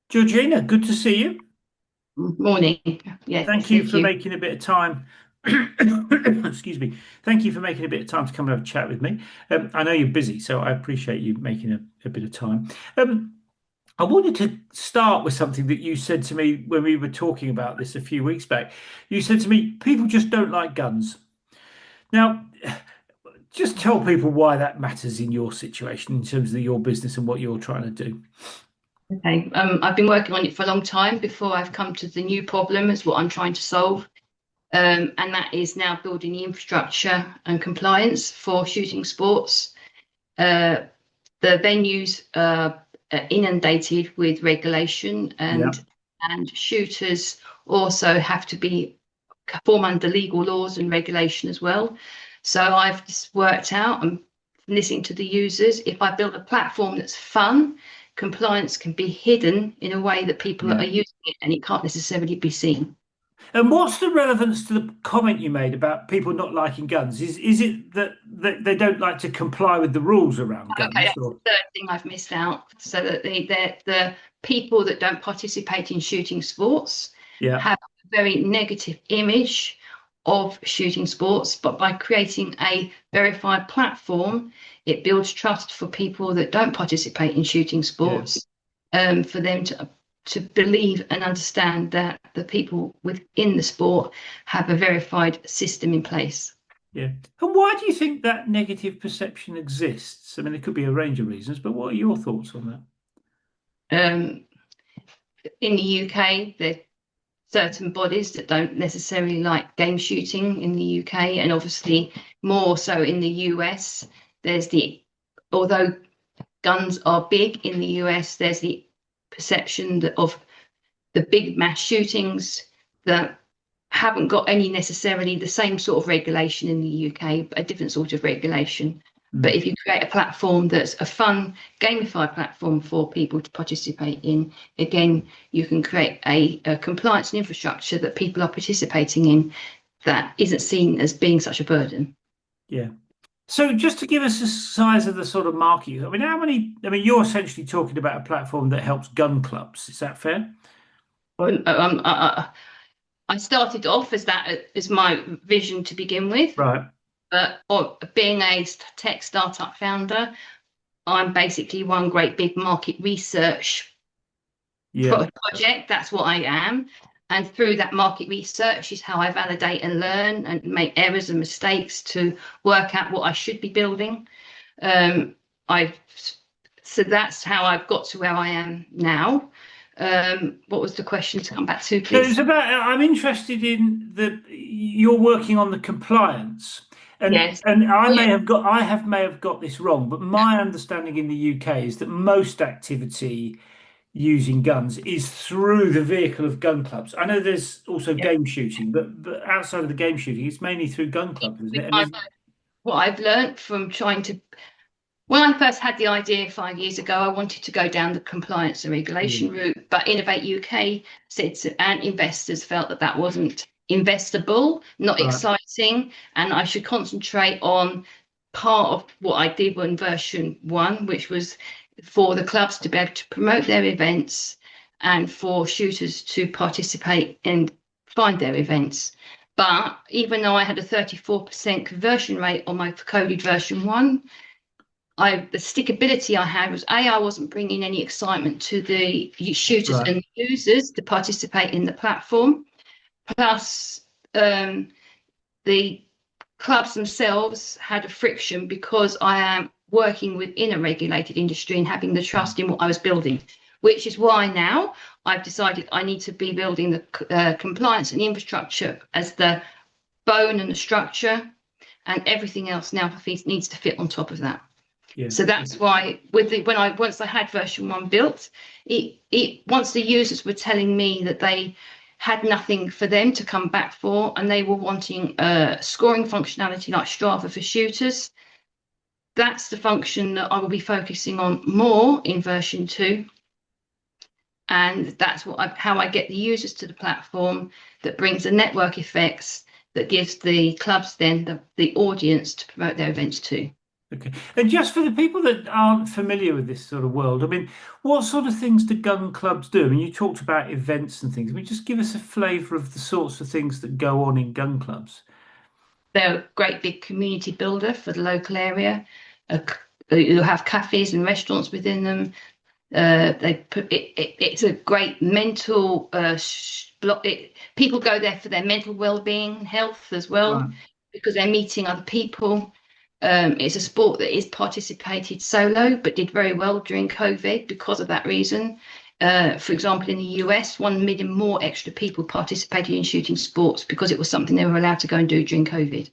Georgina, good to see you. Morning. Yes, Thank you thank for you. making a bit of time. Excuse me. Thank you for making a bit of time to come and have a chat with me. I know you're busy, so I appreciate you making a bit of time. Um, I wanted to start with something that you said to me when we were talking about this a few weeks back. You said to me, people just don't like guns. Now, just tell people why that matters in your situation in terms of your business and what you're trying to do. Okay. I've been working on it for a long time before I've come to the new problem as what I'm trying to solve. And that is now building the infrastructure and compliance for shooting sports. Uh, the venues are inundated with regulation Yeah. and shooters also have to be form under legal laws and regulation as well. So I've just worked out and listening to the users, if I build a platform that's fun, compliance can be hidden in a way that people are Yeah. using it and it can't necessarily be seen. And what's the relevance to the comment you made about people not liking guns? Is it that they don't like to comply with the rules around Okay, guns, that's the or third thing I've missed out. So that the people that don't participate in shooting sports yeah, have a very negative image of shooting sports, but by creating a verified platform, it builds trust for people that don't participate in shooting yeah, sports, for them to believe and understand that the people within the sport have a verified system in place. yeah? And why do you think that negative perception exists? I mean, there could be a range of reasons, but what are your thoughts on that? Um, in the UK, there certain bodies that don't necessarily like game shooting in the UK, and obviously more so in the US. There's the, although guns are big in the US, there's the perception that of the big mass shootings that haven't got any necessarily the same sort of regulation in the UK, but a different sort of regulation. But Mm. if you create a platform that's a fun, gamified platform for people to participate in, again, you can create a compliance and infrastructure that people are participating in that isn't seen as being such a burden. Yeah. So just to give us a size of the sort of market, I mean, how many? I mean, you're essentially talking about a platform that helps gun clubs. Is that fair? I started off as that as my vision to begin with, Right. but being a tech startup founder, I'm basically one great big market research Yeah. project. That's what I am. And through that market research is how I validate and learn and make errors and mistakes to work out what I should be building. Um, I've so that's how I've got to where I am now. What was the question to come back to, So it's please? about, I'm interested in the, you're working on the compliance. Yes. And Oh, yeah. I may have got this wrong, but my understanding in the UK is that most activity using guns is through the vehicle of gun clubs. I know there's also Yeah. game shooting, but outside of the game shooting, it's mainly through gun clubs, isn't it? And I've, is what I've learned from trying to when I first had the idea 5 years ago, I wanted to go down the compliance and yeah, regulation route, but Innovate UK said and investors felt that that wasn't investable, not right, exciting, and I should concentrate on part of what I did in version one, which was for the clubs to be able to promote their events and for shooters to participate and find their events. But even though I had a 34% conversion rate on my coded version one, the stickability I had was I wasn't bringing any excitement to the shooters right, and users to participate in the platform. Plus, the clubs themselves had a friction because I am working within a regulated industry and having the trust in what I was building, which is why now I've decided I need to be building the compliance and infrastructure as the bone and the structure, and everything else now needs to fit on top of that. yeah, So that's why with the when I once I had version one built, it once the users were telling me that they had nothing for them to come back for, and they were wanting scoring functionality like Strava for shooters. That's the function that I will be focusing on more in version two, and that's how I get the users to the platform that brings the network effects that gives the clubs then the audience to promote their events to. Okay. And just for the people that aren't familiar with this sort of world, I mean, what sort of things do gun clubs do? I mean, you talked about events and things. I mean, just give us a flavour of the sorts of things that go on in gun clubs. They're a great big community builder for the local area. You have cafes and restaurants within them. It's a great mental block. People go there for their mental well-being, health as well, Right. because they're meeting other people. It's a sport that is participated solo, but did very well during COVID because of that reason. For example, in the US, 1 million more extra people participated in shooting sports because it was something they were allowed to go and do during COVID.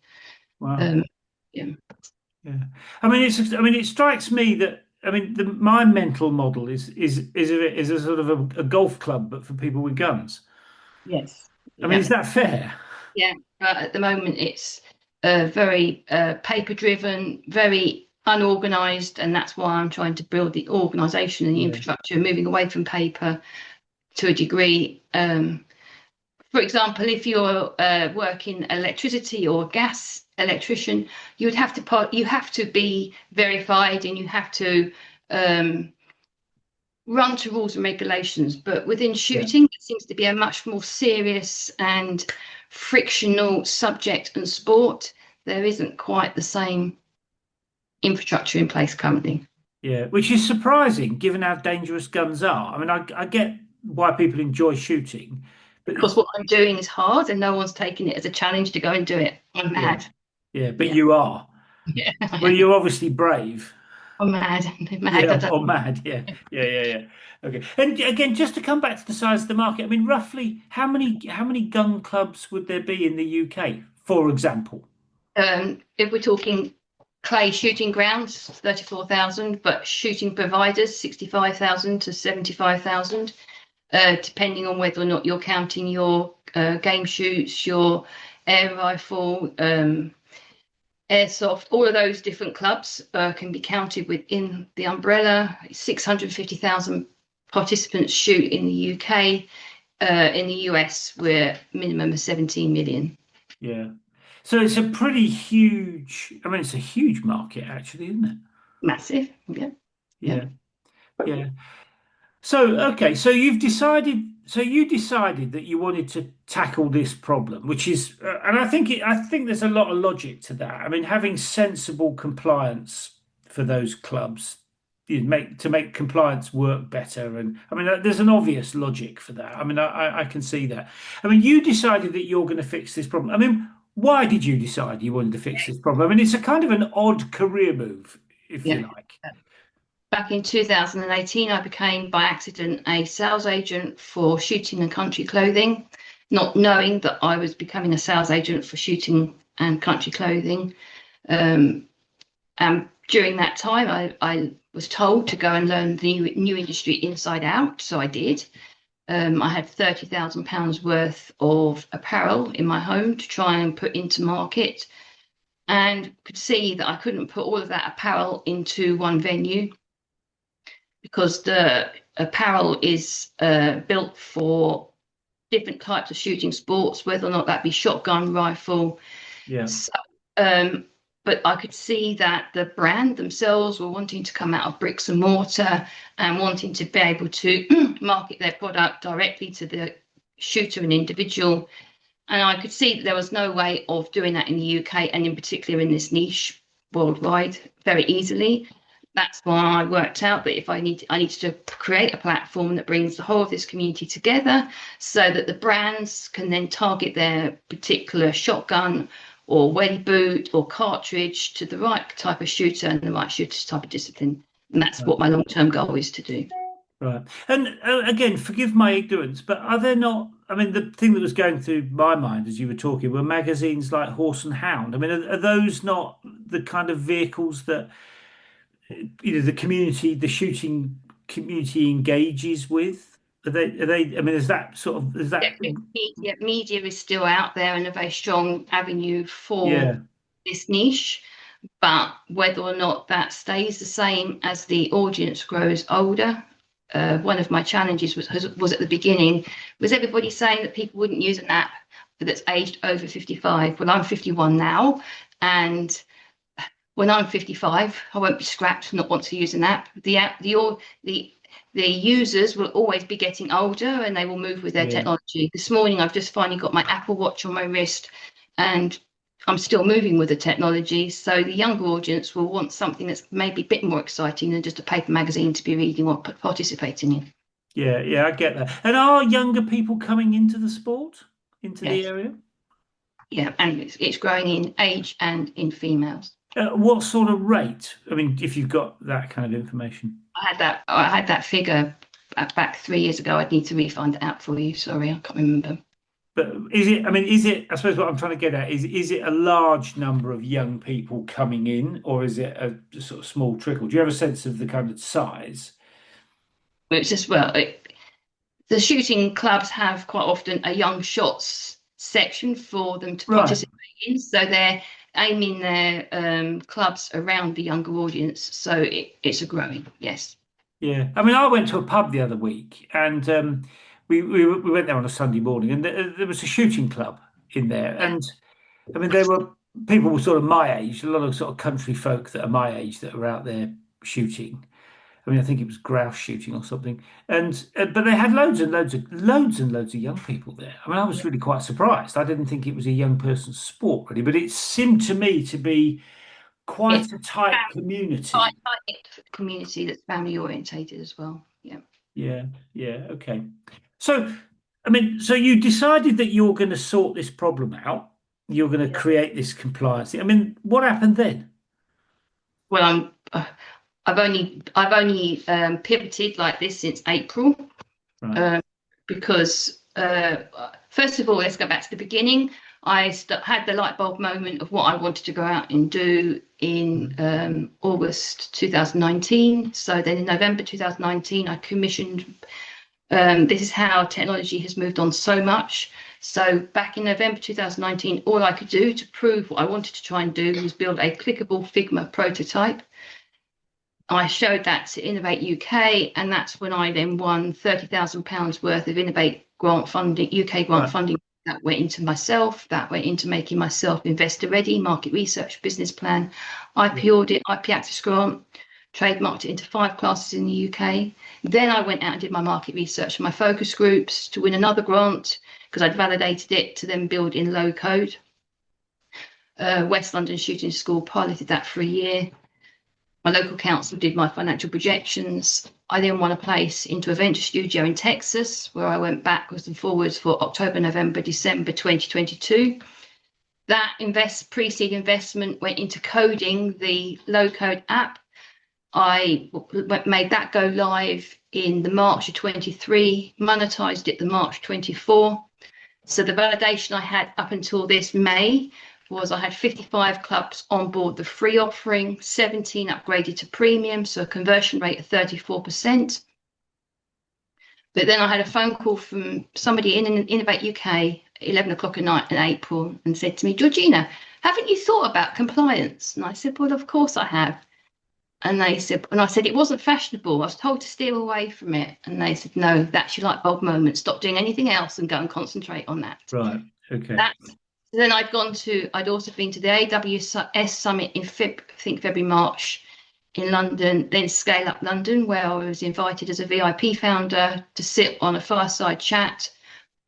Wow. Um, yeah. Yeah. I mean, I mean, it strikes me that, I mean, my mental model is a sort of a golf club, but for people with guns. Yes. I mean, Yeah. is that fair? Yeah, but at the moment it's very paper driven, very unorganized, and that's why I'm trying to build the organization and the Yeah. infrastructure, moving away from paper to a degree. For example, if you're working electricity or gas electrician, you have to be verified and you have to um, run to rules and regulations, but within Yeah. shooting, it seems to be a much more serious and frictional subject and sport. There isn't quite the same infrastructure in place currently. Yeah. Which is surprising given how dangerous guns are. I mean, I get why people enjoy shooting, but Because what I'm doing is hard and no one's taking it as a challenge to go and do it. I'm yeah. mad. Yeah. But Yeah, you are. yeah, I Well, am. you're obviously brave. I'm mad. I'm mad. I Yeah, don't or mad. Yeah, yeah. Okay. And again, just to come back to the size of the market, I mean, roughly how many gun clubs would there be in the UK, for example? If we're talking clay shooting grounds, 34,000, but shooting providers, 65,000 to 75,000. Depending on whether or not you're counting your game shoots, your air rifle, airsoft, all of those different clubs can be counted within the umbrella. 650,000 participants shoot in the UK. In the US, we're minimum of 17 million. Yeah. So it's a pretty huge, I mean, it's a huge market actually, isn't it? Massive. Yeah. Yeah. Yeah. Yeah. So, okay, so you decided that you wanted to tackle this problem, which is, and I think there's a lot of logic to that. I mean, having sensible compliance for those clubs, to make compliance work better, and I mean, there's an obvious logic for that. I mean, I can see that. I mean, you decided that you're going to fix this problem. I mean, why did you decide you wanted to fix this problem? I mean, it's a kind of an odd career move, if you Yeah. like. Back in 2018, I became by accident a sales agent for shooting and country clothing, not knowing that I was becoming a sales agent for shooting and country clothing. Um, and during that time, I was told to go and learn the new industry inside out. So I did. I had £30,000 worth of apparel in my home to try and put into market, and could see that I couldn't put all of that apparel into one venue because the apparel is built for different types of shooting sports, whether or not that be shotgun, rifle. Yeah. So, um, but I could see that the brand themselves were wanting to come out of bricks and mortar and wanting to be able to market their product directly to the shooter and individual. And I could see that there was no way of doing that in the UK and in particular in this niche worldwide very easily. That's why I worked out that if I needed to create a platform that brings the whole of this community together so that the brands can then target their particular shotgun or wedge boot or cartridge to the right type of shooter and the right shooter's type of discipline. And that's what my long-term goal is to do. Right. And again, forgive my ignorance, but are there not? I mean, the thing that was going through my mind as you were talking were magazines like Horse and Hound. I mean, are those not the kind of vehicles that, the community, the shooting community engages with? I mean, is that sort of, is Yeah, that, media is still out there and a very strong avenue for yeah, this niche, but whether or not that stays the same as the audience grows older. One of my challenges was at the beginning was everybody saying that people wouldn't use an app that's aged over 55. Well, I'm 51 now, and when I'm 55, I won't be scrapped, not want to use an app. The users will always be getting older and they will move with their Yeah. technology. This morning, I've just finally got my Apple Watch on my wrist and I'm still moving with the technology. So the younger audience will want something that's maybe a bit more exciting than just a paper magazine to be reading or participating in. Yeah, yeah, I get that. And are younger people coming into the sport, into the Yes. area? Yeah. And it's growing in age and in females. What sort of rate? I mean, if you've got that kind of information. I had that figure back 3 years ago. I'd need to refund it out for you. Sorry, I can't remember. But is it, I mean, is it, I suppose what I'm trying to get at is it a large number of young people coming in, or is it a sort of small trickle? Do you have a sense of the kind of size? But it's just, well, the shooting clubs have quite often a young shots section for them to Right. participate in. So they're aiming their clubs around the younger audience. So it's a growing, yes. Yeah. I mean, I went to a pub the other week and we went there on a Sunday morning and there was a shooting club in there. Yeah. And I mean, there were people were sort of my age, a lot of sort of country folk that are my age that were out there shooting. I mean, I think it was grouse shooting or something. And but they had loads of young people there. I mean, I was really quite surprised. I didn't think it was a young person's sport really, but it seemed to me to be It's quite a tight quite community. a community that's family orientated as well. Yeah. Yeah, yeah, okay. So, I mean, so you decided that you're going to sort this problem out. You're going to Yeah. create this compliance. I mean, what happened then? Well, I've only pivoted like this since April. Right. um, because first of all, let's go back to the beginning. I had the light bulb moment of what I wanted to go out and do in August 2019. So then in November 2019, I commissioned. This is how technology has moved on so much. So back in November 2019, all I could do to prove what I wanted to try and do was build a clickable Figma prototype. I showed that to Innovate UK, and that's when I then won £30,000 worth of Innovate grant funding, UK grant Right. funding. That went into myself, that went into making myself investor ready, market research, business plan, IP audit, IP access grant, trademarked it into 5 classes in the UK. Then I went out and did my market research and my focus groups to win another grant because I'd validated it to then build in low code. West London Shooting School piloted that for a year. My local council did my financial projections. I then won a place into a venture studio in Texas, where I went backwards and forwards for October, November, December 2022. That pre-seed investment went into coding the low-code app. I made that go live in the March of 23, monetized it the March 24. So the validation I had up until this May was I had 55 clubs on board the free offering, 17 upgraded to premium, so a conversion rate of 34%. But then I had a phone call from somebody in Innovate UK, 11 o'clock at night in April, and said to me, Georgina, haven't you thought about compliance? And I said, well, of course I have. And I said, it wasn't fashionable. I was told to steer away from it. And they said, no, that's your light bulb moment. Stop doing anything else and go and concentrate on that. Right. Okay. Then I'd also been to the AWS Summit in February, March in London, then Scale Up London, where I was invited as a VIP founder to sit on a fireside chat.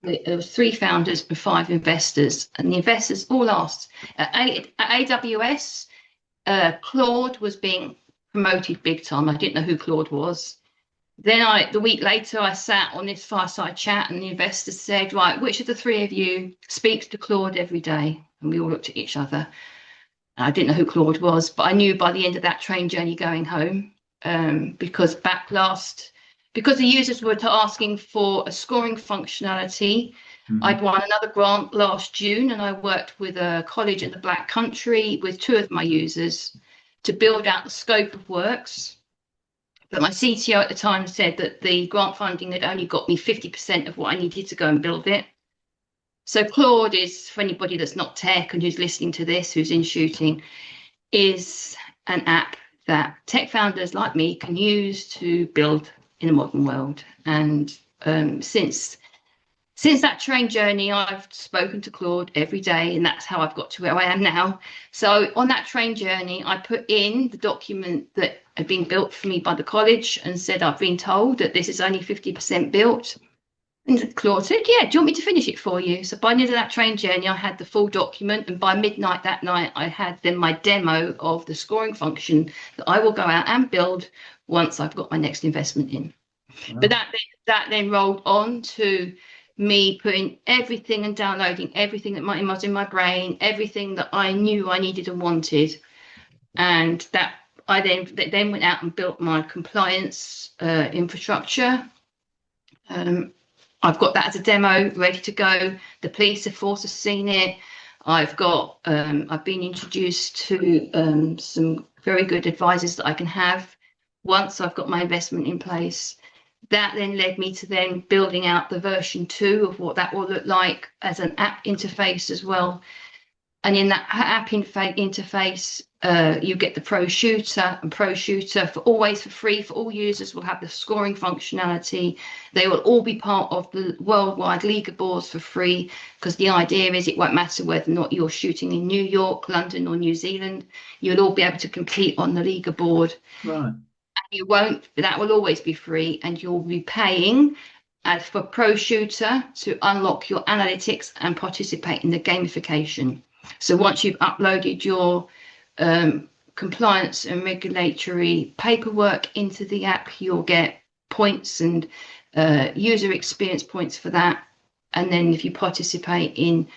There was 3 founders and 5 investors, and the investors all asked. At AWS, Claude was being promoted big time. I didn't know who Claude was. Then the week later, I sat on this fireside chat and the investor said, right, which of the 3 of you speaks to Claude every day? And we all looked at each other. I didn't know who Claude was, but I knew by the end of that train journey going home, because the users were asking for a scoring functionality. I'd won another grant last June and I worked with a college in the Black Country with 2 of my users to build out the scope of works. But my CTO at the time said that the grant funding had only got me 50% of what I needed to go and build it. So Claude is, for anybody that's not tech and who's listening to this, who's in shooting, is an app that tech founders like me can use to build in a modern world. And since Since that train journey, I've spoken to Claude every day, and that's how I've got to where I am now. So on that train journey, I put in the document that had been built for me by the college and said, I've been told that this is only 50% built. And Claude said, yeah, do you want me to finish it for you? So by the end of that train journey, I had the full document. And by midnight that night, I had then my demo of the scoring function that I will go out and build once I've got my next investment in. But Wow. that then rolled on to me putting everything and downloading everything that was in my brain, everything that I knew I needed and wanted. And that I then went out and built my compliance infrastructure. I've got that as a demo ready to go. The police force has seen it. I've been introduced to some very good advisors that I can have once I've got my investment in place. That then led me to then building out the version 2 of what that will look like as an app interface as well. And in that app interface, you get the Pro Shooter, and Pro Shooter always for free for all users will have the scoring functionality. They will all be part of the worldwide leaderboards for free, because the idea is it won't matter whether or not you're shooting in New York, London, or New Zealand. You'll all be able to compete on the leaderboard. Right. That will always be free, and you'll be paying as for Pro Shooter to unlock your analytics and participate in the gamification. So once you've uploaded your compliance and regulatory paperwork into the app, you'll get points and user experience points for that. And then if you participate in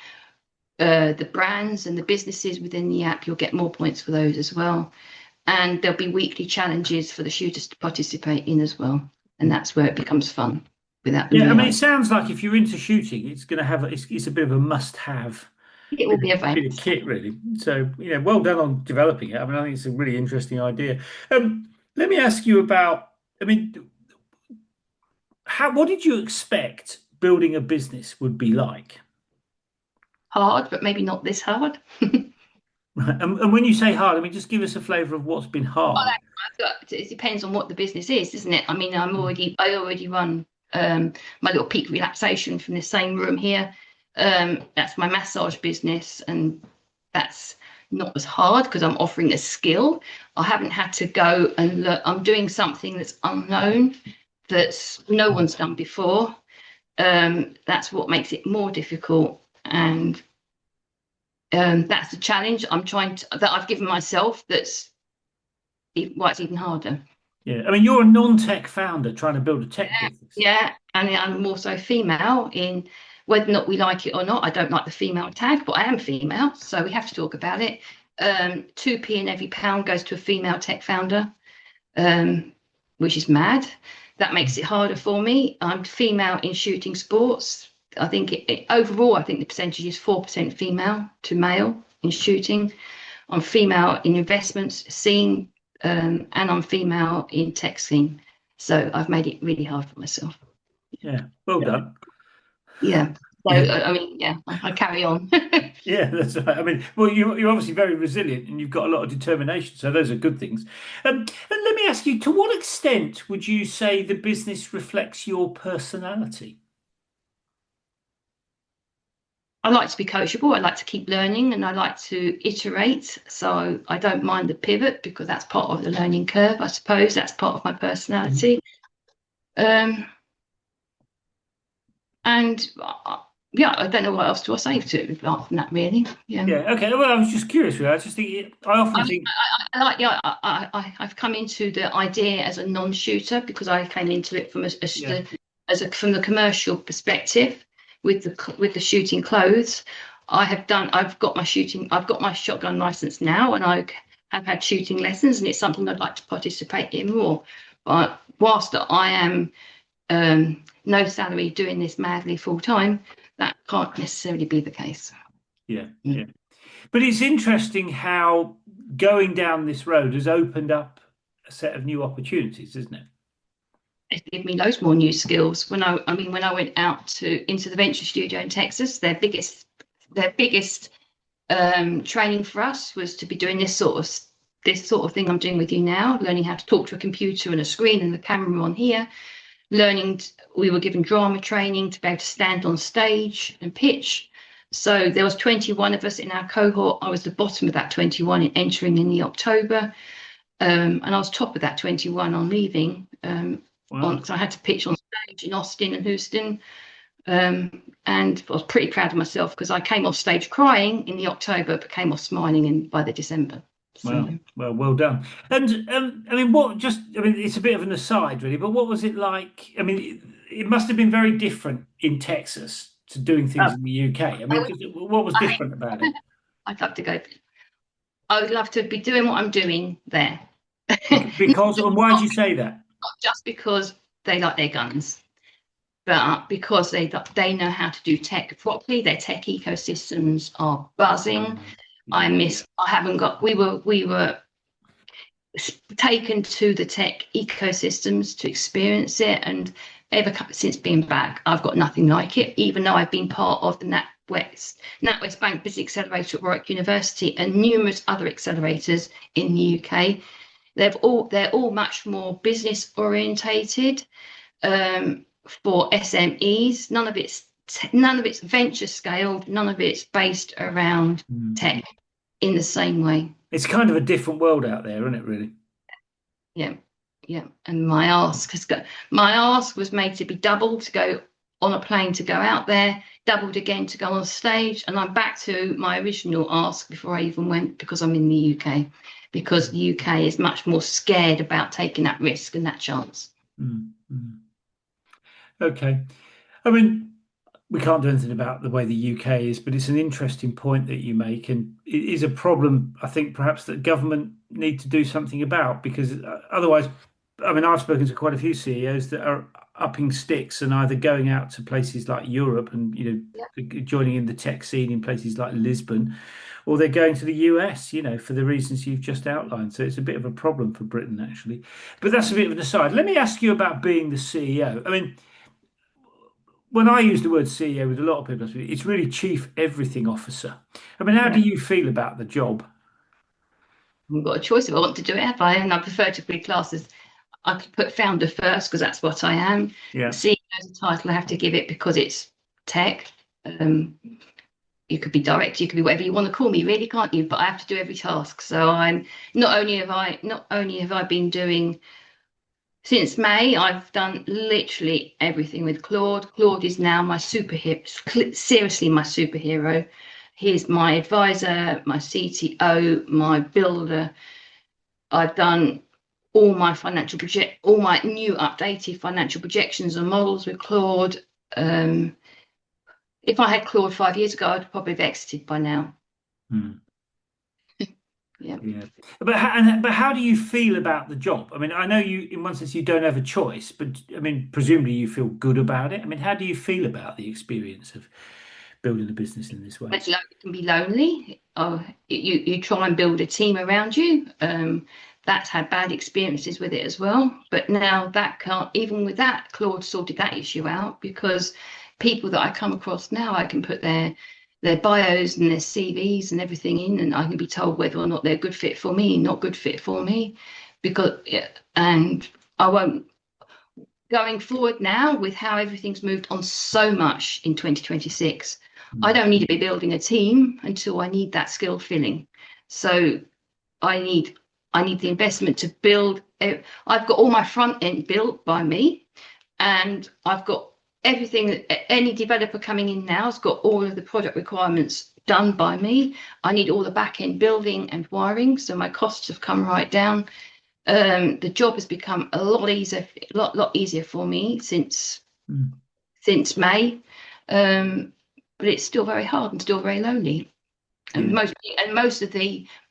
the brands and the businesses within the app, you'll get more points for those as well. And there'll be weekly challenges for the shooters to participate in as well. And that's where it becomes fun without them Yeah, I mean, it realizing sounds like if you're into shooting, it's going to have it's a bit of a must-have it will be bit available. of kit, really. So, well done on developing it. I mean, I think it's a really interesting idea. Let me ask you about, I mean, what did you expect building a business would be like? Hard, but maybe not this hard. And when you say hard, I mean, just give us a flavour of what's been hard. It depends on what the business is, doesn't it? I mean, I already run my little peak relaxation from the same room here. That's my massage business, and that's not as hard because I'm offering a skill. I haven't had to go and look. I'm doing something that's unknown, that's no one's done before. That's what makes it more difficult, and that's the challenge that I've given myself. That's why it's even harder. Yeah, I mean, you're a non-tech founder trying to build a tech Yeah, business. yeah, and I'm also female. In whether or not we like it or not, I don't like the female tag, but I am female, so we have to talk about it. 2p in every pound goes to a female tech founder, which is mad. That makes it harder for me. I'm female in shooting sports. I think overall, I think the percentage is 4% female to male in shooting. I'm female in investments scene, and I'm female in tech scene. So I've made it really hard for myself. Yeah, well done. Yeah. So Yeah, I mean, yeah, I carry on. yeah, that's right. I mean, well, you're obviously very resilient and you've got a lot of determination, so those are good things. And let me ask you, to what extent would you say the business reflects your personality? I like to be coachable. I like to keep learning, and I like to iterate. So I don't mind the pivot because that's part of the learning curve, I suppose. That's part of my personality. Um, and yeah, I don't know what else do I say to it apart from that, really. Yeah. Yeah, okay. Well, I was just curious. Really. I just think I often I mean, think, I like, yeah, I've come into the idea as a non-shooter because I came into it from yeah, from the commercial perspective with the shooting clothes. I've got my shotgun license now, and I have had shooting lessons, and it's something I'd like to participate in more. But whilst I am no salary doing this madly full time, that can't necessarily be the case. yeah, Mm. yeah. But it's interesting how going down this road has opened up a set of new opportunities, isn't it? It gave me loads more new skills. When I went out into the venture studio in Texas, their biggest training for us was to be doing this sort of thing I'm doing with you now, learning how to talk to a computer and a screen and the camera on here. we were given drama training to be able to stand on stage and pitch. So there was 21 of us in our cohort. I was the bottom of that 21 in entering in the October. And I was top of that 21 on leaving. Wow. So I had to pitch on stage in Austin and Houston. And I was pretty proud of myself because I came off stage crying in the October, but came off smiling by the December. So Well done. And I mean, it's a bit of an aside, really, but what was it like? I mean, it must have been very different in Texas to doing things oh, in the UK. I mean, what was I, different about it? I'd love to go. I would love to be doing what I'm doing there. Because, and why do you say that? Not just because they like their guns, but because they know how to do tech properly. Their tech ecosystems are buzzing. Yeah. I haven't got. We were taken to the tech ecosystems to experience it, and ever since being back, I've got nothing like it. Even though I've been part of the NatWest Bank Business Accelerator at Warwick University and numerous other accelerators in the UK, they're all much more business orientated for SMEs. None of it's venture scaled. None of it's based around Mm. tech in the same way. It's kind of a different world out there, isn't it, really? Yeah, yeah. And my ask was made to be doubled to go on a plane to go out there, doubled again to go on stage, and I'm back to my original ask before I even went because I'm in the UK, because the UK is much more scared about taking that risk and that chance. Mm. Mm. Okay. I mean, we can't do anything about the way the UK is, but it's an interesting point that you make, and it is a problem, I think, perhaps that government need to do something about, because otherwise, I mean, I've spoken to quite a few CEOs that are upping sticks and either going out to places like Europe and, Yeah. joining in the tech scene in places like Lisbon, or they're going to the US, for the reasons you've just outlined. So it's a bit of a problem for Britain, actually. But that's a bit of an aside. Let me ask you about being the CEO. I mean, when I use the word CEO with a lot of people, it's really Chief Everything Officer. I mean, how Yeah. do you feel about the job? I haven't got a choice if I want to do it, have I? And I prefer to be classed as I could put founder first because that's what I am. Yeah. CEO is a title I have to give it because it's tech. Um, you could be director, you could be whatever you want to call me, really, can't you? But I have to do every task. So I'm not only have I been doing since May, I've done literally everything with Claude. Claude is now my superhero, seriously my superhero. He's my advisor, my CTO, my builder. I've done all my new updated financial projections and models with Claude. Um, if I had Claude 5 years ago, I'd probably have exited by now. Hmm. Yeah. Yeah. But how do you feel about the job? I mean, I know you, in one sense, you don't have a choice, but I mean, presumably you feel good about it. I mean, how do you feel about the experience of building a business in this way? It can be lonely. You try and build a team around you. That's had bad experiences with it as well. But now that can't, even with that, Claude sorted that issue out because people that I come across now, I can put their bios and their CVs and everything in, and I can be told whether or not they're a good fit for me, not good fit for me, because and I won't going forward now with how everything's moved on so much in 2026. I Hmm. don't need to be building a team until I need that skill filling. So I need I need the investment to build. I've got all my front end built by me, and I've got everything that any developer coming in now has got all of the product requirements done by me. I need all the back end building and wiring, so my costs have come right down. The job has become a lot easier for me Hmm. since May, but it's still very hard and still very lonely. And Yeah.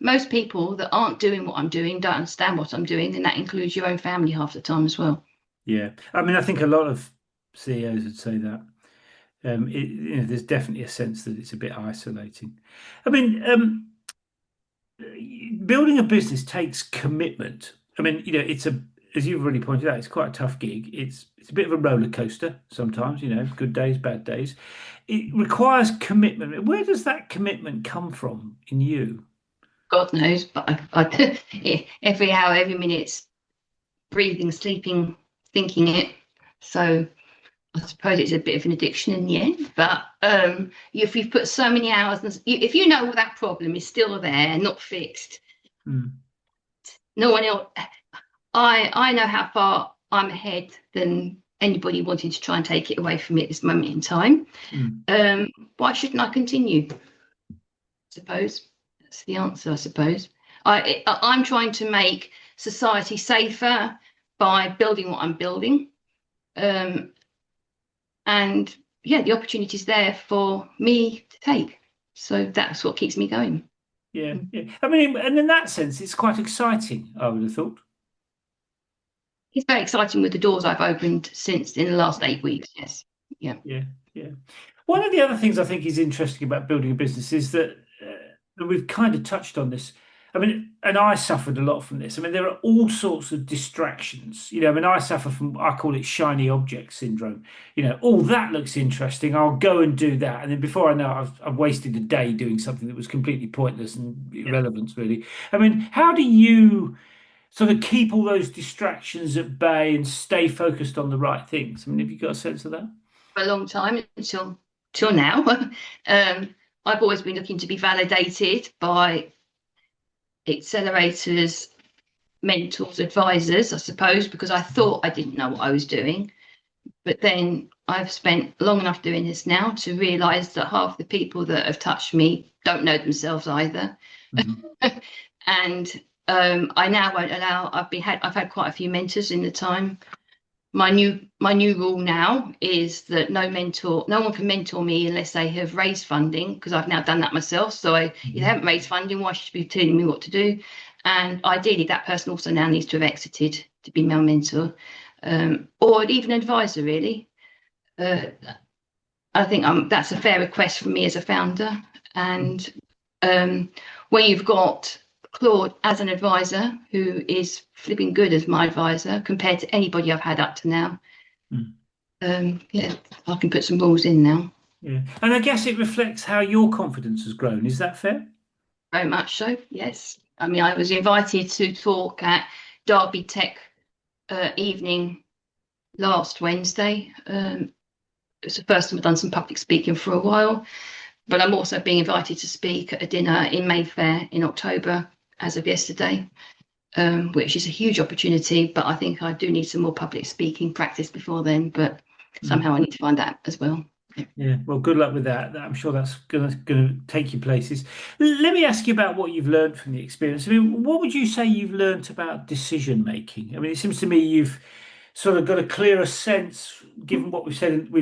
most people that aren't doing what I'm doing don't understand what I'm doing, and that includes your own family half the time as well. Yeah. I mean, I think a lot of CEOs would say that. There's definitely a sense that it's a bit isolating. I mean, building a business takes commitment. I mean, as you've already pointed out, it's quite a tough gig. It's a bit of a roller coaster sometimes, good days, bad days. It requires commitment. Where does that commitment come from in you? God knows, but every hour, every minute, breathing, sleeping, thinking it. So I suppose it's a bit of an addiction in the end. But if you've put so many hours, and if you know that problem is still there, not fixed, Mm. no one else. I know how far I'm ahead than anybody wanting to try and take it away from me at this moment in time. Mm. Why shouldn't I continue? I suppose that's the answer. I suppose I'm trying to make society safer by building what I'm building, and yeah, the opportunity is there for me to take. So that's what keeps me going. Yeah, yeah. I mean, and in that sense, it's quite exciting, I would have thought. It's very exciting with the doors I've opened since in the last 8 weeks. Yes, yeah. Yeah, yeah. One of the other things I think is interesting about building a business is that and we've kind of touched on this. I mean, and I suffered a lot from this. I mean, there are all sorts of distractions. I mean, I suffer from, I call it shiny object syndrome. Oh, that looks interesting. I'll go and do that. And then before I know it, I've wasted a day doing something that was completely pointless and irrelevant, really. I mean, how do you sort of keep all those distractions at bay and stay focused on the right things? I mean, have you got a sense of that? For a long time until now. I've always been looking to be validated by accelerators, mentors, advisors, I suppose, because I thought I didn't know what I was doing. But then I've spent long enough doing this now to realize that half the people that have touched me don't know themselves either. Mhm. And I now won't allow, I've had quite a few mentors in the time. My new rule now is that no one can mentor me unless they have raised funding, because I've now done that myself. So if they Mhm. haven't raised funding, why should you be telling me what to do? And ideally, that person also now needs to have exited to be my mentor, or even advisor, really. Uh, I think that's a fair request from me as a founder. And um, when you've got Claude as an advisor, who is flipping good as my advisor compared to anybody I've had up to now, Mhm. yeah, I can put some rules in now. Yeah. And I guess it reflects how your confidence has grown. Is that fair? Very much so, yes. I mean, I was invited to talk at Derby Tech evening last Wednesday. It's the first time I've done some public speaking for a while, but I'm also being invited to speak at a dinner in Mayfair in October as of yesterday, which is a huge opportunity. But I think I do need some more public speaking practice before then, but Mm. somehow I need to find that as well. Yeah. Well, good luck with that. I'm sure that's gonna take you places. Let me ask you about what you've learned from the experience. I mean, what would you say you've learned about decision making? I mean, it seems to me you've sort of got a clearer sense, given what we've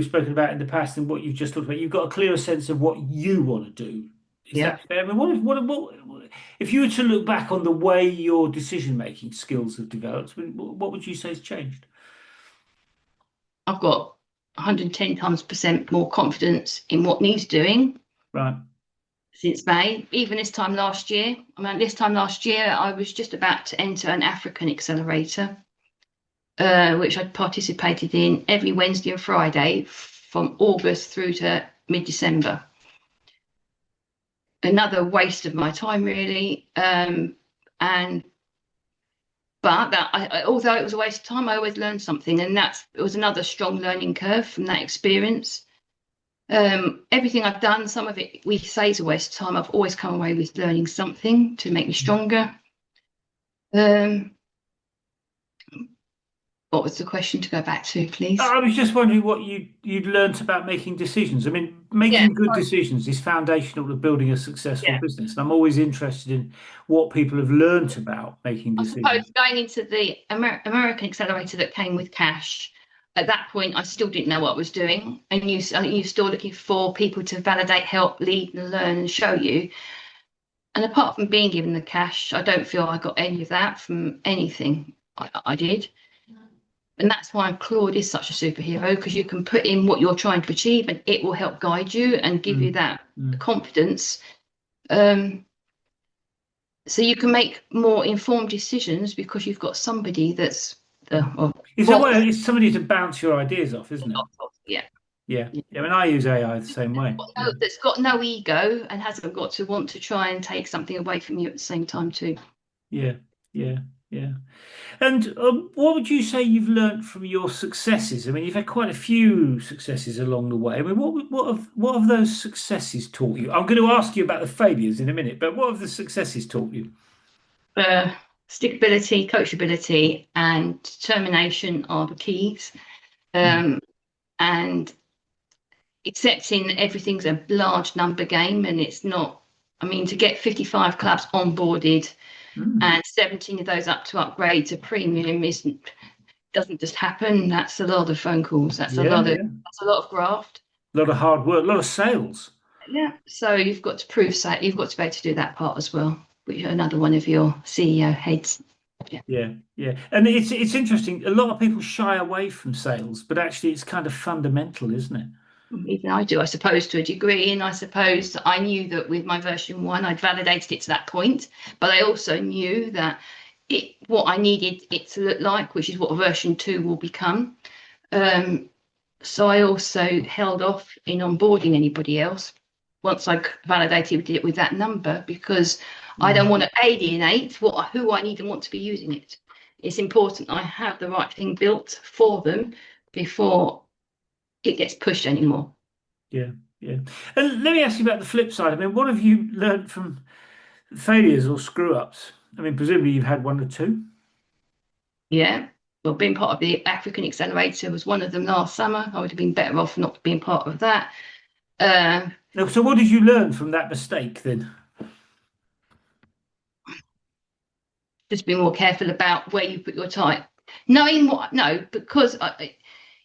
spoken about in the past, and what you've just talked about. You've got a clearer sense of what you want to do. Is Yeah. that fair? I mean, if you were to look back on the way your decision making skills have developed? I mean, what would you say has changed? I've got 110 times percent more confidence in what needs doing Right. since May. Even this time last year, this time last year, I was just about to enter an African accelerator, which I'd participated in every Wednesday and Friday from August through to mid-December. Another waste of my time, really. And but although it was a waste of time, I always learned something, and it was another strong learning curve from that experience. Everything I've done, some of it we say is a waste of time. I've always come away with learning something to make me stronger. Um, what was the question to go back to, please? I was just wondering what you'd learnt about making decisions. I mean, Yeah, making good decisions is foundational to building a successful yeah. business, and I'm always interested in what people have learnt about making I suppose decisions. going into the American accelerator that came with cash, at that point I still didn't know what I was doing, and I think you're still looking for people to validate, help, lead, and learn and show you. And apart from being given the cash, I don't feel I got any of that from anything I did. And that's why Claude is such a superhero, because you can put in what you're trying to achieve and it will help guide you and give you Mm, that mm. confidence. Um, so you can make more informed decisions because you've got somebody that's the or It's a boss. way, it's somebody to bounce your ideas off, isn't it? Yeah. Yeah. Yeah. Yeah. I mean, I use AI the same way. Yeah. That's got no ego and hasn't got to want to try and take something away from you at the same time too. Yeah. Yeah. Yeah. And what would you say you've learnt from your successes? I mean, you've had quite a few successes along the way. I mean, what have those successes taught you? I'm going to ask you about the failures in a minute, but what have the successes taught you? Uh, Stickability, coachability, and determination are the keys. Mm. Um, and accepting that everything's a large number game and it's not, I mean, to get 55 clubs onboarded Mm. and 17 of those up to upgrade to premium isn't doesn't just happen. That's a lot of phone calls. Yeah, yeah. That's a lot of graft. A lot of hard work, a lot of sales. Yeah. So you've got to prove that you've got to be able to do that part as well, which another one of your CEO heads. Yeah. Yeah, yeah. And it's interesting. A lot of people shy away from sales, but actually it's kind of fundamental, isn't it? Even I do, I suppose, to a degree. And I suppose I knew that with my version one, I'd validated it to that point. But I also knew that what I needed it to look like, which is what version two will become. Um, so I also held off in onboarding anybody else once I validated it with that number because I don't Mm. want to alienate who I need and want to be using it. It's important I have the right thing built for them before it gets pushed anymore. Yeah, yeah. And let me ask you about the flip side. I mean, what have you learned from failures or screw ups? I mean, presumably you've had one or two. Yeah. Well, being part of the African Accelerator was one of them last summer. I would have been better off not being part of that. Uh, So what did you learn from that mistake then? just be more careful about where you put your time. Knowing what, no, because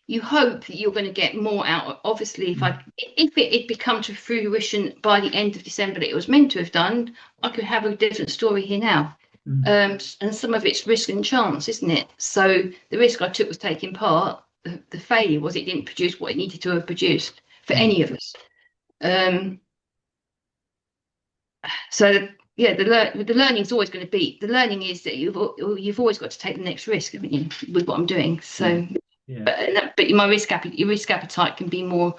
you hope that you're going to get more out. Obviously, Mm. if it had become to fruition by the end of December that it was meant to have done, I could have a different story here now. Mm. And some of it's risk and chance, isn't it? So the risk I took was taking part. The failure was it didn't produce what it needed to have produced for Mm. any of us. Um, so yeah, the learning is always going to be the learning is that you've always got to take the next risk, haven't you, with what I'm doing. Yeah, So, yeah, but my your risk appetite can be more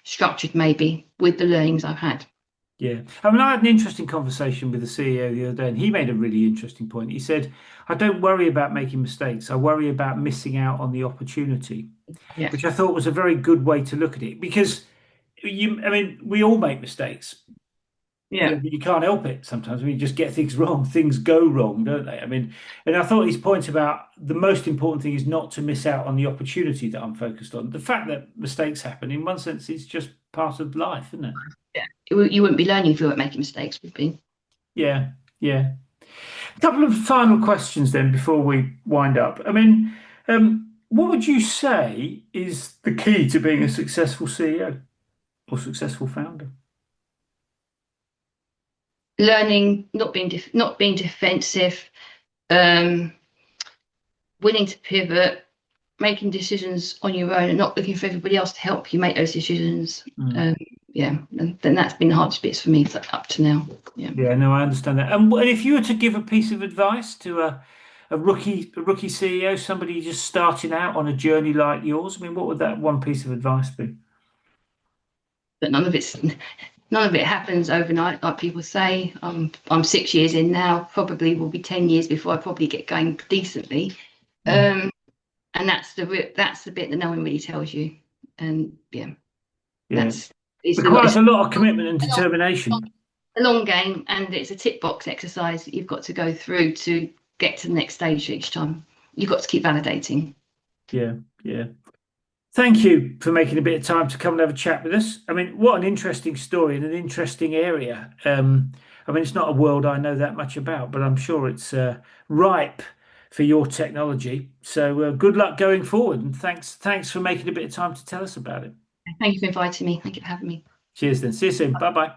structured maybe with the learnings I've had. yeah. I mean, I had an interesting conversation with the CEO the other day, and he made a really interesting point. He said, I don't worry about making mistakes. I worry about missing out on the opportunity, Yeah, which I thought was a very good way to look at it because I mean, we all make mistakes. yeah. But you can't help it sometimes. I mean, you just get things wrong. Things go wrong, don't they? I mean, and I thought his point about the most important thing is not to miss out on the opportunity that I'm focused on. The fact that mistakes happen, in one sense, is just part of life, isn't it? Yeah, you wouldn't be learning if you weren't making mistakes, would be. Yeah, yeah. A couple of final questions then before we wind up. I mean, what would you say is the key to being a successful CEO or successful founder? Learning, not being defensive, um, willing to pivot, making decisions on your own, and not looking for everybody else to help you make those decisions. Mm. Um, yeah, and then that's been the hardest bits for me up to now. Yeah. Yeah, no, I understand that. And if you were to give a piece of advice to a rookie CEO, somebody just starting out on a journey like yours, I mean, what would that one piece of advice be? But none of it happens overnight, like people say. I'm 6 years in now. Probably will be 10 years before I probably get going decently. Mm. Um, and that's the bit that no one really tells you. And yeah, Yeah, that's it's a lot. requires It's a lot of commitment and determination. a long game, and it's a tick box exercise that you've got to go through to get to the next stage each time. You've got to keep validating. Yeah, yeah. Thank you for making a bit of time to come and have a chat with us. I mean, what an interesting story and an interesting area. I mean, it's not a world I know that much about, but I'm sure it's ripe for your technology. So good luck going forward, and thanks for making a bit of time to tell us about it. Thank you for inviting me. Thank you for having me. Cheers then. See you soon. Bye bye.